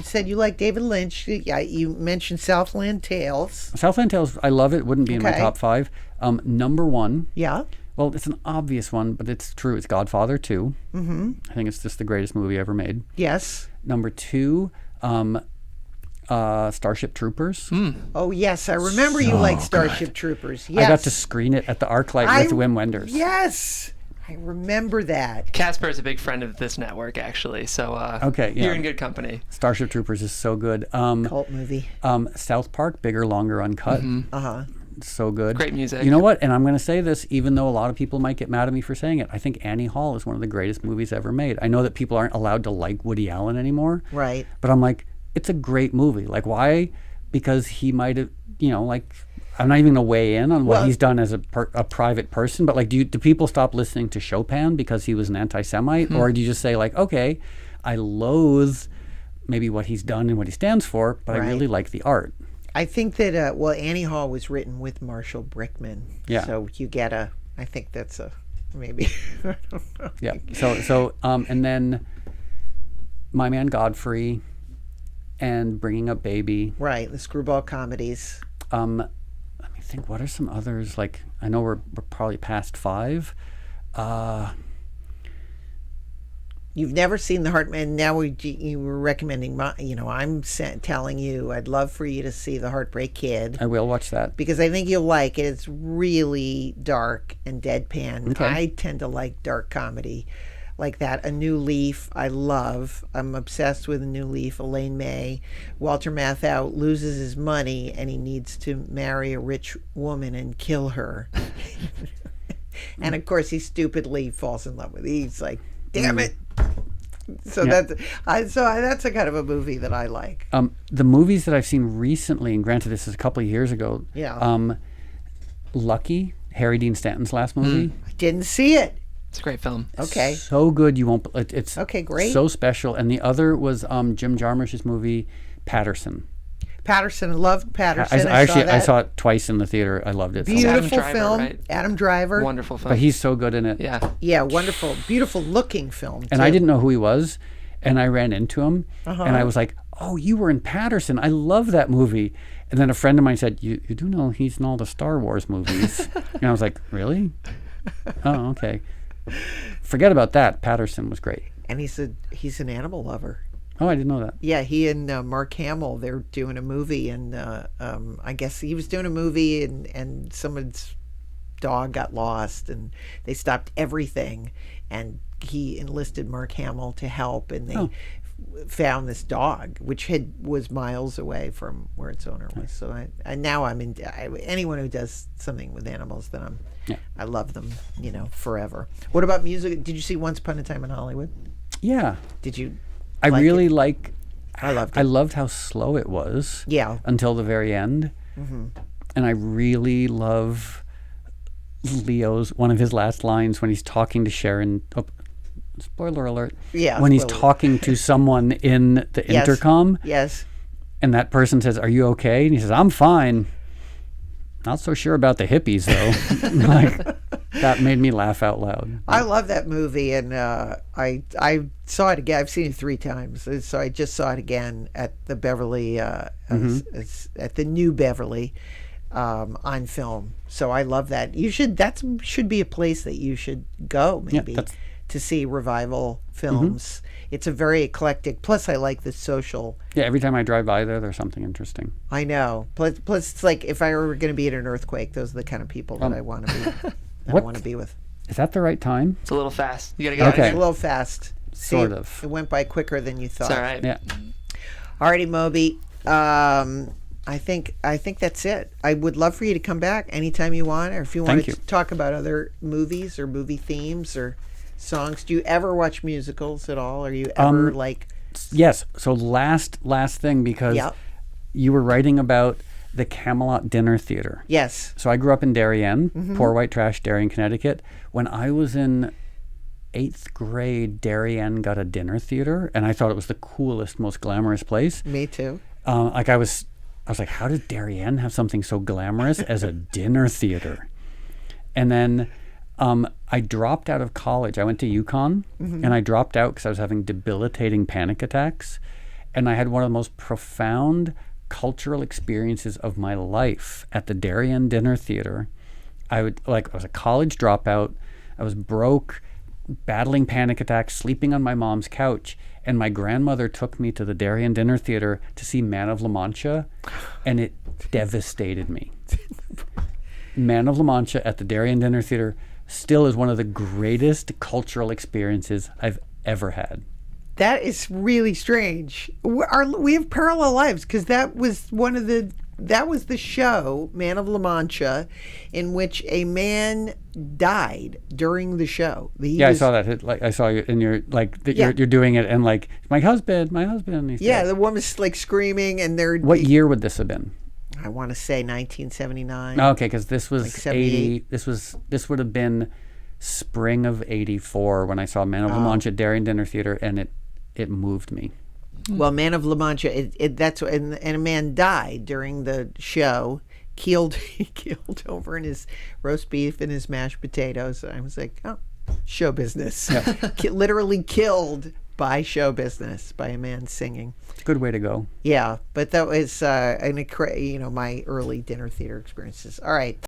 You said you like David Lynch. Yeah, you mentioned Southland Tales. Southland Tales, I love it. Wouldn't be in my top 5. Number 1. Yeah. Well, it's an obvious one, but it's true. It's Godfather 2. Mm-hmm. I think it's just the greatest movie ever made. Yes. Number 2, Starship Troopers. Oh, yes. I remember you like Starship Troopers. Yes. I got to screen it at the ArcLight with Wim Wenders. Yes. I remember that. Casper is a big friend of this network, actually. So you're in good company. Starship Troopers is so good. Cult movie. South Park, Bigger, Longer, Uncut. Uh-huh. So good. Great music. You know what? And I'm going to say this, even though a lot of people might get mad at me for saying it. I think Annie Hall is one of the greatest movies ever made. I know that people aren't allowed to like Woody Allen anymore. Right. But I'm like, it's a great movie. Like, why? Because he might have, like, I'm not even going to weigh in on what he's done as a private person, but like, do people stop listening to Chopin because he was an anti-Semite? Or do you just say like, okay, I loathe maybe what he's done and what he stands for, but I really like the art. I think that, Annie Hall was written with Marshall Brickman. Yeah. So you get I think that's maybe. I don't know. Yeah. So, and then My Man Godfrey and Bringing Up Baby. Right. The screwball comedies. Let me think. What are some others? Like, I know we're probably past 5. You've never seen The Heart, and now you were recommending I'm telling you I'd love for you to see The Heartbreak Kid. I will watch that because I think you'll like it. It's really dark and deadpan. Okay. I tend to like dark comedy like that. A New Leaf, I love. I'm obsessed with A New Leaf. Elaine May. Walter Matthau loses his money and he needs to marry a rich woman and kill her. And of course he stupidly falls in love with her. He's like, damn it. So that's a kind of a movie that I like. The movies that I've seen recently, and granted this is a couple of years ago. Yeah. Lucky, Harry Dean Stanton's last movie. I didn't see it. It's a great film. Okay. So good you won't. It's okay. Great. So special. And the other was Jim Jarmusch's movie Patterson. Patterson, loved Patterson. I saw it twice in the theater. I loved it. Beautiful Adam Driver, film. right? Adam Driver. Wonderful film. But he's so good in it. Yeah. Yeah, wonderful. Beautiful looking film. And too. I didn't know who he was. And I ran into him. And I was like, oh, you were in Patterson. I love that movie. And then a friend of mine said, you do know he's in all the Star Wars movies. And I was like, really? Oh, okay. Forget about that. Patterson was great. And he's an animal lover. Oh, I didn't know that. Yeah, he and Mark Hamill, they're doing a movie, and I guess he was doing a movie, and someone's dog got lost, and they stopped everything, and he enlisted Mark Hamill to help, and they found this dog, which was miles away from where its owner was. So now I'm in. Anyone who does something with animals, then I love them, forever. What about music? Did you see Once Upon a Time in Hollywood? Yeah. Did you? I loved it. I loved how slow it was. Yeah. Until the very end. Mm-hmm. And I really love one of his last lines when he's talking to Sharon. Oh, spoiler alert. Yeah. When he's talking to someone in the intercom. Yes. And that person says, "Are you okay?" And he says, "I'm fine. Not so sure about the hippies though." Like, that made me laugh out loud. I love that movie, and I saw it again. I've seen it 3 times, so I just saw it again at the Beverly, at the new Beverly, on film. So I love that. That should be a place that you should go maybe to see revival films. It's a very eclectic. Plus, I like the social. Yeah, every time I drive by there's something interesting. I know. Plus, it's like if I were going to be at an earthquake, those are the kind of people that I want to be. I want to be with. Is that the right time? It's a little fast. You gotta get out of It's here. a little fast. Sort of. It went by quicker than you thought. It's all right. Yeah. Alrighty, Moby. I think that's it. I would love for you to come back anytime you want, or if you want to talk about other movies or movie themes or songs. Do you ever watch musicals at all? Are you ever Yes. So last thing, because you were writing about the Camelot Dinner Theater. Yes. So I grew up in Darien, poor white trash Darien, Connecticut. When I was in 8th grade, Darien got a dinner theater, and I thought it was the coolest, most glamorous place. Me too. I was like, how did Darien have something so glamorous as a dinner theater? And then I dropped out of college. I went to UConn, and I dropped out because I was having debilitating panic attacks. And I had one of the most profound cultural experiences of my life at the Darien Dinner Theater. I was a college dropout. I was broke, battling panic attacks, sleeping on my mom's couch. And my grandmother took me to the Darien Dinner Theater to see Man of La Mancha, and it devastated me. Man of La Mancha at the Darien Dinner Theater still is one of the greatest cultural experiences I've ever had. That is really strange. We have parallel lives, because that was the show, Man of La Mancha, in which a man died during the show. I saw that. Like, I saw you, and you're like, you're doing it, and like, my husband. Yeah, the woman's like screaming, and they're. What year would this have been? I want to say 1979. Okay, because this was like 80. This would have been spring of '84 when I saw Man of La Mancha at Darien Dinner Theater, and it moved me. Well, Man of La Mancha, and a man died during the show, keeled over in his roast beef and his mashed potatoes. And I was like, oh, show business. Yeah. Literally killed by show business, by a man singing. It's a good way to go. Yeah, but that was my early dinner theater experiences. All right.